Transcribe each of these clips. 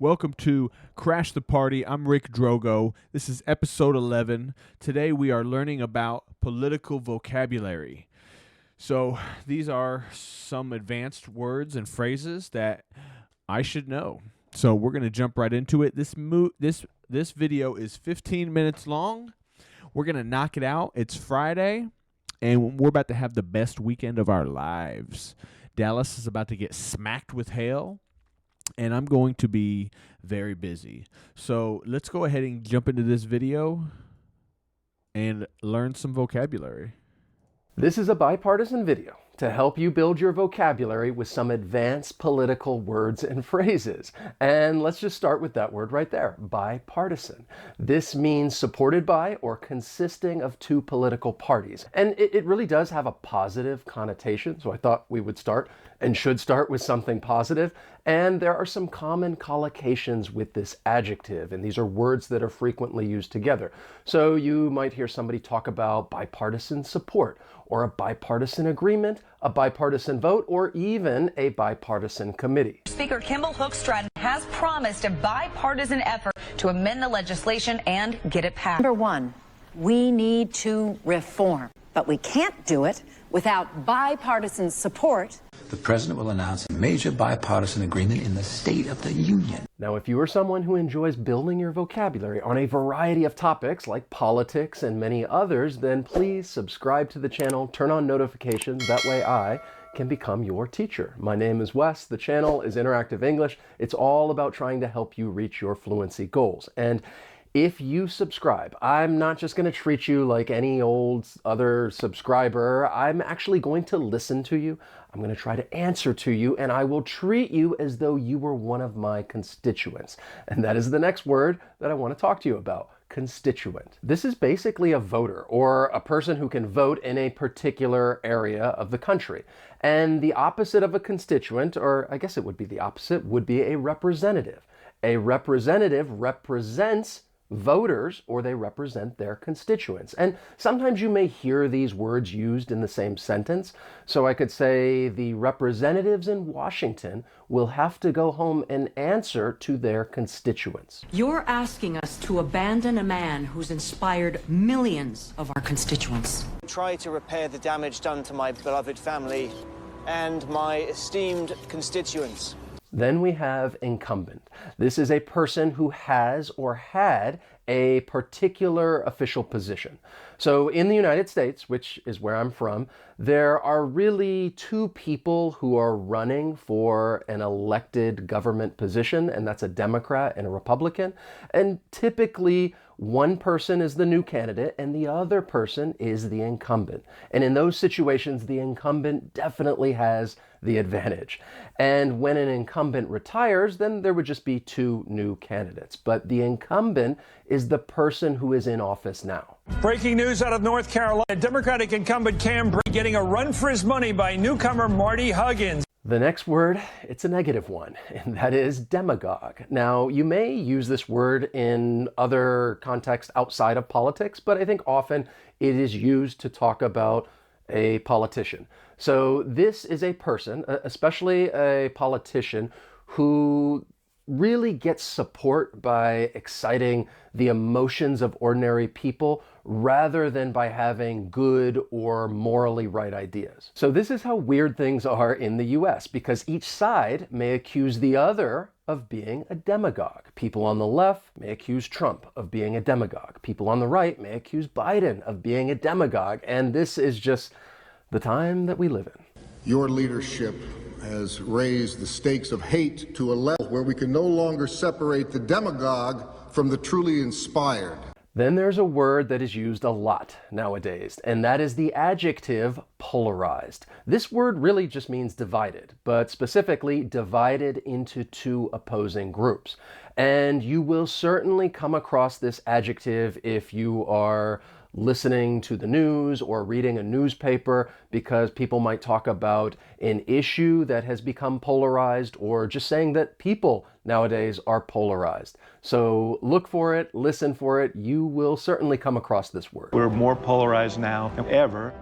Welcome to Crash the Party. I'm Rick Drogo. This is episode 11. Today we are learning about political vocabulary. So these are some advanced words and phrases that I should know. So we're going to jump right into it. This video is 15 minutes long. We're going to knock it out. It's Friday, and we're about to have the best weekend of our lives. Dallas is about to get smacked with hail, and I'm going to be very busy. So let's go ahead and jump into this video and learn some vocabulary. This is a bipartisan video to help you build your vocabulary with some advanced political words and phrases. And let's just start with that word right there, bipartisan. This means supported by or consisting of two political parties. And it really does have a positive connotation, so I thought we would start and should start with something positive. And there are some common collocations with this adjective, and these are words that are frequently used together. So you might hear somebody talk about bipartisan support, or a bipartisan agreement, a bipartisan vote, or even a bipartisan committee. Speaker Kimball Hoekstra has promised a bipartisan effort to amend the legislation and get it passed. Number one, we need to reform, but we can't do it without bipartisan support. The president will announce a major bipartisan agreement in the State of the Union. Now, if you are someone who enjoys building your vocabulary on a variety of topics like politics and many others, then please subscribe to the channel, turn on notifications, that way I can become your teacher. My name is Wes, the channel is Interactive English. It's all about trying to help you reach your fluency goals. And if you subscribe, I'm not just going to treat you like any old other subscriber. I'm actually going to listen to you. I'm going to try to answer to you, and I will treat you as though you were one of my constituents. And that is the next word that I want to talk to you about, constituent. This is basically a voter, or a person who can vote in a particular area of the country. And the opposite of a constituent, or I guess it would be the opposite, would be a representative. A representative represents voters, or they represent their constituents. And sometimes you may hear these words used in the same sentence. So I could say the representatives in Washington will have to go home and answer to their constituents. You're asking us to abandon a man who's inspired millions of our constituents. Try to repair the damage done to my beloved family and my esteemed constituents. Then we have incumbent. This is a person who has or had a particular official position. So in the United States, which is where I'm from, there are really two people who are running for an elected government position, and that's a Democrat and a Republican. And typically, one person is the new candidate and the other person is the incumbent. And in those situations, the incumbent definitely has the advantage. And when an incumbent retires, then there would just be two new candidates. But the incumbent is the person who is in office now. Breaking news out of North Carolina. Democratic incumbent Cam Brady getting a run for his money by newcomer Marty Huggins. The next word, it's a negative one, and that is demagogue. Now, you may use this word in other contexts outside of politics, but I think often it is used to talk about a politician. So this is a person, especially a politician, who really gets support by exciting the emotions of ordinary people rather than by having good or morally right ideas. So this is how weird things are in the US, because each side may accuse the other of being a demagogue. People on the left may accuse Trump of being a demagogue. People on the right may accuse Biden of being a demagogue. And this is just the time that we live in. Your leadership has raised the stakes of hate to a level where we can no longer separate the demagogue from the truly inspired. Then there's a word that is used a lot nowadays, and that is the adjective polarized. This word really just means divided, but specifically divided into two opposing groups. And you will certainly come across this adjective if you are listening to the news or reading a newspaper, because people might talk about an issue that has become polarized, or just saying that people nowadays are polarized. So look for it, listen for it. You will certainly come across this word. We're more polarized now than ever.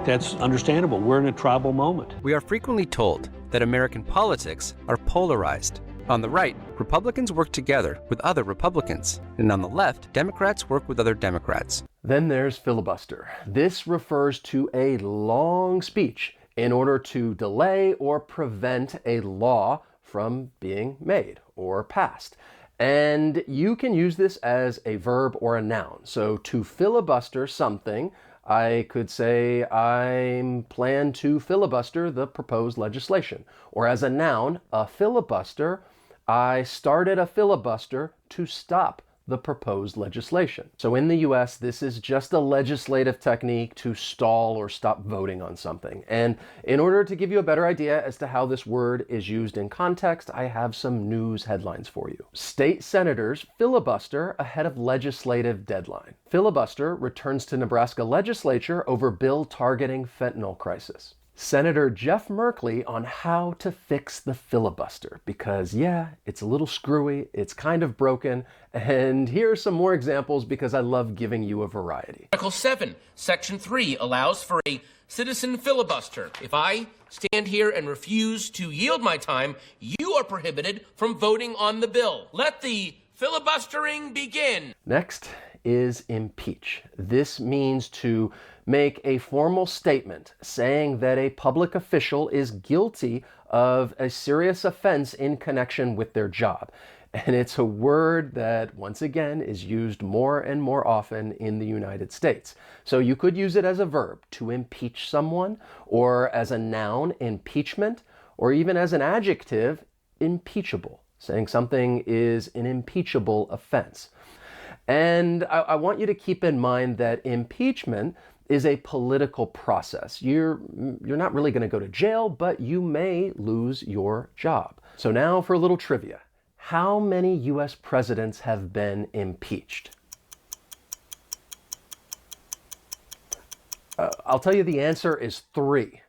That's understandable. We're in a tribal moment. We are frequently told that American politics are polarized. On the right, Republicans work together with other Republicans. And on the left, Democrats work with other Democrats. Then there's filibuster. This refers to a long speech in order to delay or prevent a law from being made or passed. And you can use this as a verb or a noun. So to filibuster something, I could say I plan to filibuster the proposed legislation. Or as a noun, a filibuster, I started a filibuster to stop the proposed legislation. So in the US, this is just a legislative technique to stall or stop voting on something. And in order to give you a better idea as to how this word is used in context, I have some news headlines for you. State senators filibuster ahead of legislative deadline. Filibuster returns to Nebraska legislature over bill targeting fentanyl crisis. Senator Jeff Merkley on how to fix the filibuster, because yeah, it's a little screwy, it's kind of broken, and here are some more examples because I love giving you a variety. Article 7, Section 3 allows for a citizen filibuster. If I stand here and refuse to yield my time, you are prohibited from voting on the bill. Let the filibustering begin. Next is impeach. This means to make a formal statement saying that a public official is guilty of a serious offense in connection with their job. And it's a word that, once again, is used more and more often in the United States. So you could use it as a verb, to impeach someone, or as a noun, impeachment, or even as an adjective, impeachable, saying something is an impeachable offense. And I want you to keep in mind that impeachment is a political process. You're not really going to go to jail, but you may lose your job. So now for a little trivia. How many US presidents have been impeached? I'll tell you the answer is 3.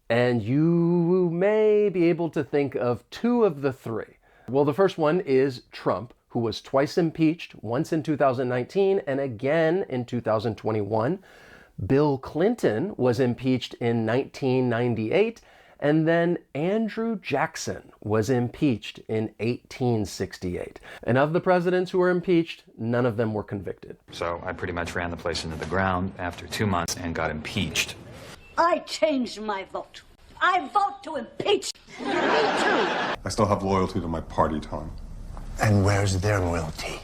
And you may be able to think of 2 of the 3. Well, the first one is Trump, who was twice impeached, once in 2019 and again in 2021. Bill Clinton was impeached in 1998, and then Andrew Jackson was impeached in 1868. And of the presidents who were impeached, none of them were convicted. So I pretty much ran the place into the ground after 2 months and got impeached. I changed my vote. I vote to impeach. Me too. I still have loyalty to my party, Tom. And where's their loyalty?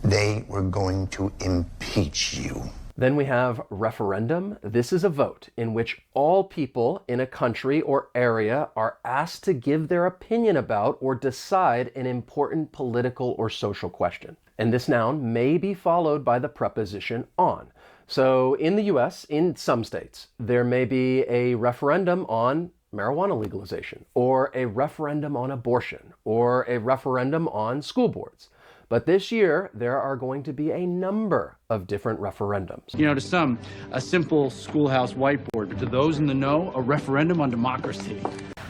They were going to impeach you. Then we have referendum. This is a vote in which all people in a country or area are asked to give their opinion about or decide an important political or social question. And this noun may be followed by the preposition on. So in the US, in some states, there may be a referendum on marijuana legalization, or a referendum on abortion, or a referendum on school boards. But this year, there are going to be a number of different referendums. You know, to some, a simple schoolhouse whiteboard, but to those in the know, a referendum on democracy.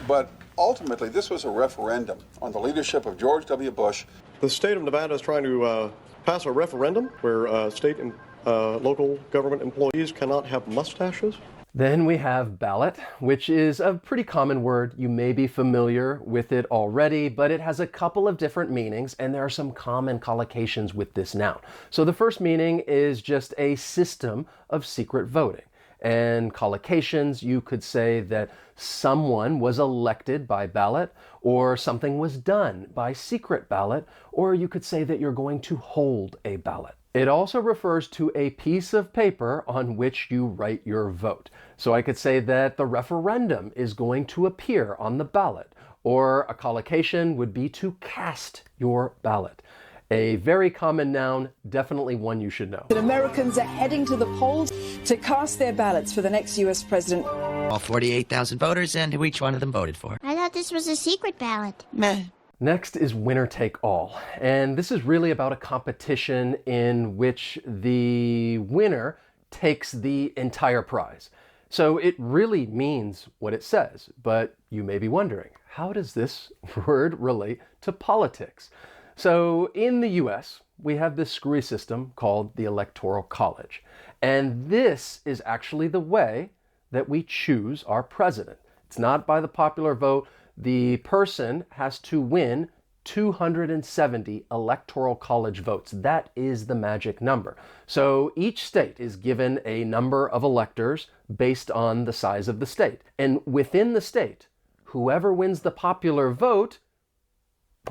But ultimately, this was a referendum on the leadership of George W. Bush. The state of Nevada is trying to pass a referendum where state and local government employees cannot have mustaches. Then we have ballot, which is a pretty common word. You may be familiar with it already, but it has a couple of different meanings, and there are some common collocations with this noun. So the first meaning is just a system of secret voting. And collocations, you could say that someone was elected by ballot, or something was done by secret ballot, or you could say that you're going to hold a ballot. It also refers to a piece of paper on which you write your vote. So I could say that the referendum is going to appear on the ballot, or a collocation would be to cast your ballot. A very common noun, definitely one you should know. Americans are heading to the polls to cast their ballots for the next U.S. president. All 48,000 voters, and who each one of them voted for. I thought this was a secret ballot. Meh. Next is winner take all. And this is really about a competition in which the winner takes the entire prize. So it really means what it says, but you may be wondering, how does this word relate to politics? So in the US, we have this screwy system called the Electoral College. And this is actually the way that we choose our president. It's not by the popular vote. The person has to win 270 electoral college votes. That is the magic number. So each state is given a number of electors based on the size of the state. And within the state, whoever wins the popular vote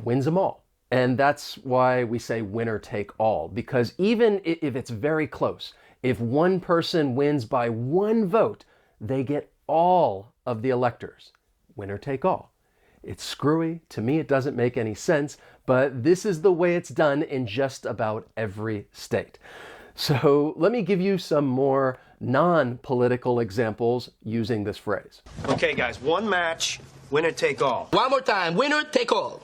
wins them all. And that's why we say winner take all, because even if it's very close, if one person wins by one vote, they get all of the electors. Winner take all. It's screwy. To me, it doesn't make any sense, but this is the way it's done in just about every state. So let me give you some more non-political examples using this phrase. Okay, guys, one match, winner take all. One more time, winner take all.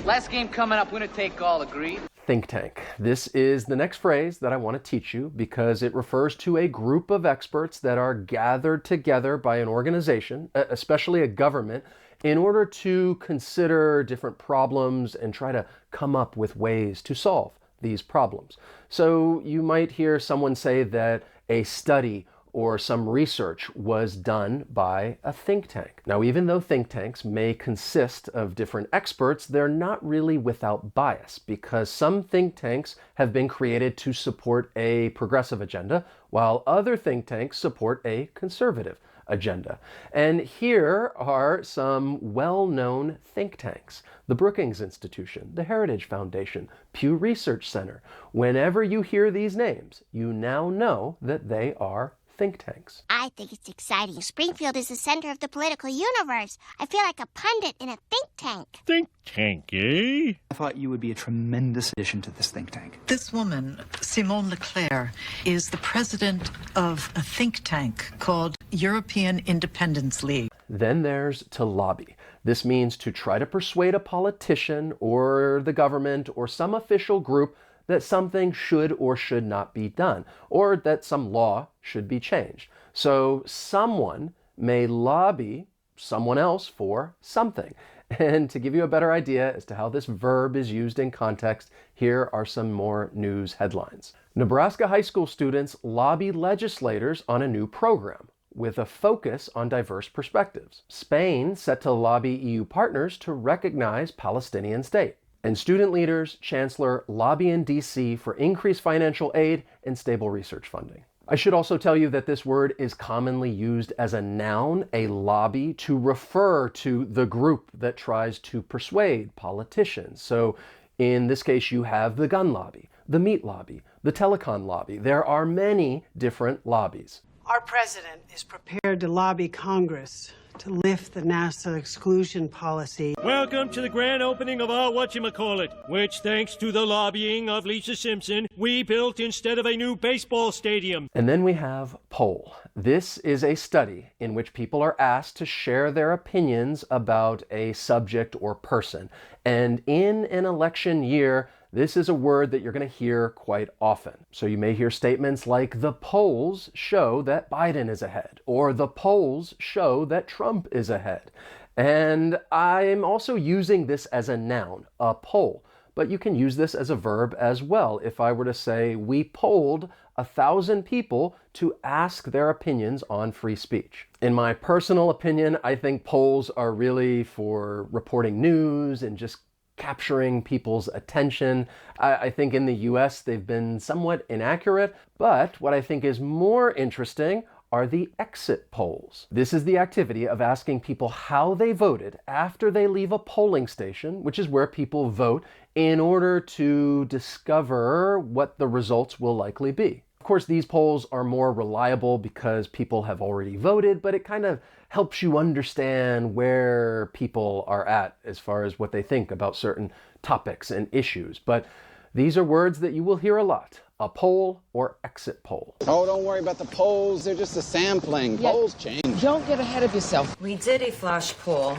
Last game coming up, winner take all, agreed? Think tank. This is the next phrase that I want to teach you because it refers to a group of experts that are gathered together by an organization, especially a government, in order to consider different problems and try to come up with ways to solve these problems. So you might hear someone say that a study or some research was done by a think tank. Now, even though think tanks may consist of different experts, they're not really without bias because some think tanks have been created to support a progressive agenda, while other think tanks support a conservative agenda. And here are some well-known think tanks: the Brookings Institution, the Heritage Foundation, Pew Research Center. Whenever you hear these names, you now know that they are think tanks. I think it's exciting. Springfield is the center of the political universe. I feel like a pundit in a think tank. Think tank, eh? I thought you would be a tremendous addition to this think tank. This woman, Simone Leclerc, is the president of a think tank called European Independence League. Then there's to lobby. This means to try to persuade a politician or the government or some official group that something should or should not be done, or that some law should be changed. So someone may lobby someone else for something. And to give you a better idea as to how this verb is used in context, here are some more news headlines. Nebraska high school students lobby legislators on a new program with a focus on diverse perspectives. Spain set to lobby EU partners to recognize Palestinian state. And student leaders, chancellor, lobby in DC for increased financial aid and stable research funding. I should also tell you that this word is commonly used as a noun, a lobby, to refer to the group that tries to persuade politicians. So in this case, you have the gun lobby, the meat lobby, the telecom lobby. There are many different lobbies. Our president is prepared to lobby Congress to lift the NASA exclusion policy. Welcome to the grand opening of our whatchamacallit, which, thanks to the lobbying of Lisa Simpson, we built instead of a new baseball stadium. And then we have poll. This is a study in which people are asked to share their opinions about a subject or person. And in an election year, this is a word that you're going to hear quite often. So you may hear statements like, the polls show that Biden is ahead, or the polls show that Trump is ahead. And I'm also using this as a noun, a poll, but you can use this as a verb as well. If I were to say, we polled 1,000 people to ask their opinions on free speech. In my personal opinion, I think polls are really for reporting news and just capturing people's attention. I think in the US they've been somewhat inaccurate, but what I think is more interesting are the exit polls. This is the activity of asking people how they voted after they leave a polling station, which is where people vote, in order to discover what the results will likely be. Of course, these polls are more reliable because people have already voted, but it kind of helps you understand where people are at as far as what they think about certain topics and issues. But these are words that you will hear a lot: a poll or exit poll. Oh, don't worry about the polls. They're just a sampling. Yeah. Polls change. Don't get ahead of yourself. We did a flash poll.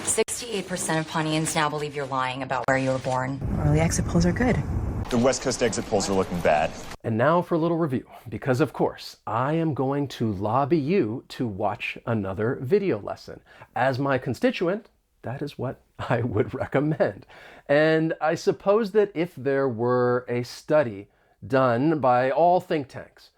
68% of Pawneans now believe you're lying about where you were born. Well, the exit polls are good. The West Coast exit polls are looking bad. And now for a little review, because of course, I am going to lobby you to watch another video lesson. As my constituent, that is what I would recommend. And I suppose that if there were a study done by all think tanks,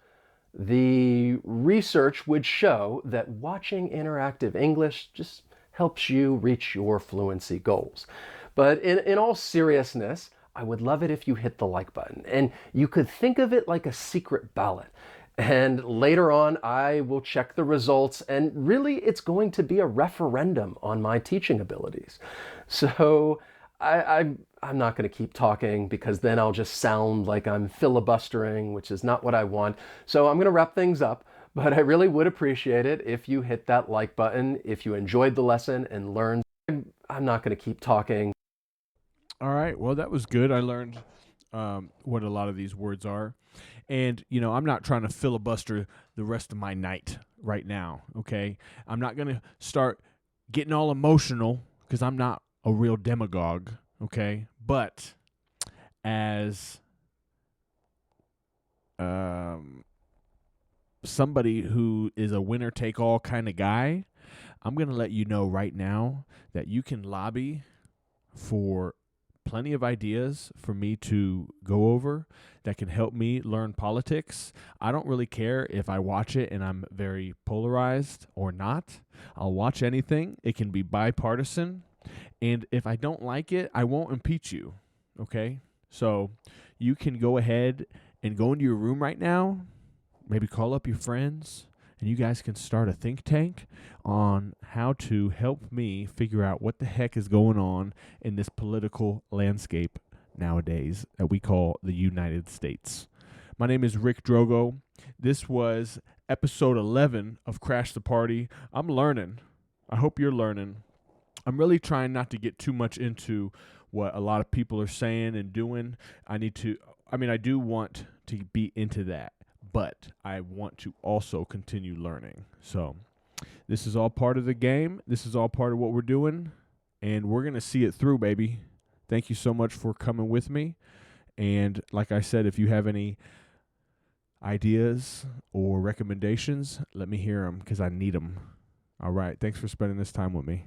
the research would show that watching interactive English just helps you reach your fluency goals. But in all seriousness, I would love it if you hit the like button. And you could think of it like a secret ballot. And later on, I will check the results, and really it's going to be a referendum on my teaching abilities. So I'm not going to keep talking, because then I'll just sound like I'm filibustering, which is not what I want. So I'm going to wrap things up, but I really would appreciate it if you hit that like button, if you enjoyed the lesson and learned. I'm not going to keep talking. All right, well, that was good. I learned what a lot of these words are. And, you know, I'm not trying to filibuster the rest of my night right now, okay? I'm not going to start getting all emotional, because I'm not a real demagogue, okay? But as somebody who is a winner-take-all kind of guy, I'm going to let you know right now that you can lobby for plenty of ideas for me to go over that can help me learn politics. I don't really care if I watch it and I'm very polarized or not. I'll watch anything. It can be bipartisan. And if I don't like it, I won't impeach you. Okay? So you can go ahead and go into your room right now, maybe call up your friends, and you guys can start a think tank on how to help me figure out what the heck is going on in this political landscape nowadays that we call the United States. My name is Rick Drogo. This was episode 11 of Crash the Party. I'm learning. I hope you're learning. I'm really trying not to get too much into what a lot of people are saying and doing. I do want to be into that, but I want to also continue learning. So this is all part of the game. This is all part of what we're doing, and we're going to see it through, baby. Thank you so much for coming with me. And like I said, if you have any ideas or recommendations, let me hear them, because I need them. All right. Thanks for spending this time with me.